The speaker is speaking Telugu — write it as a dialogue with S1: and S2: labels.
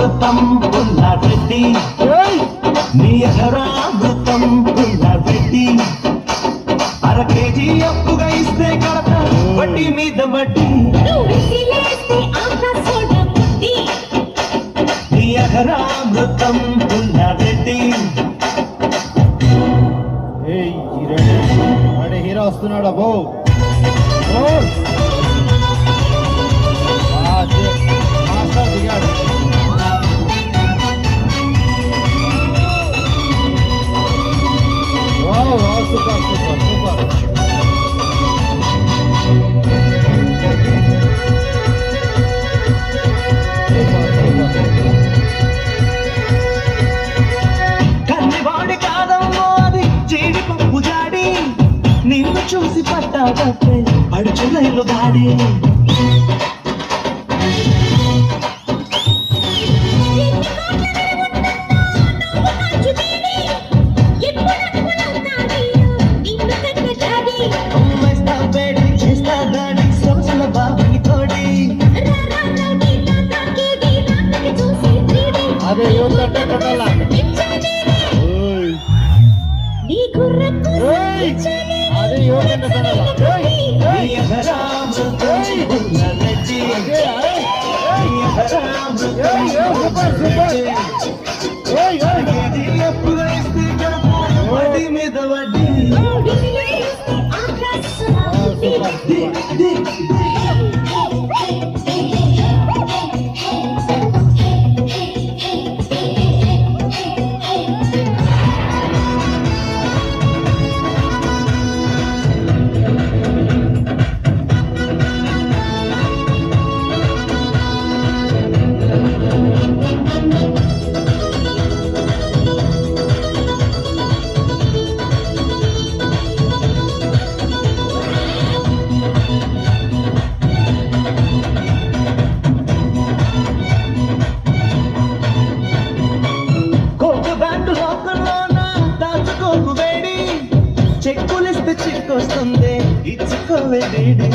S1: అమృతం పుల్లారెడ్డి నీ అమృతం పుల్లారెడ్డి అర కేజీ అప్పుగా ఇస్తే కడత వడ్డీ మీద వడ్డీ నీ అమృతం పుల్లారెడ్డి.
S2: హీరో వస్తున్నాడు అబ్బో. మాస్టర్ దిగాడు. Super super super.
S1: కన్నివాడి కాదమ్మో అది జీడిపప్పు జాడి నిన్ను చూసి పట్టాదప్పే పడుచులైలు దాడి.
S2: అదే యువత కొట్టాల. అదే యువత
S1: వడ్డీ మీద వడ్డీ. చెక్కులిస్తే చిక్కొస్తుంది ఇచ్చుకోవే డీడీ.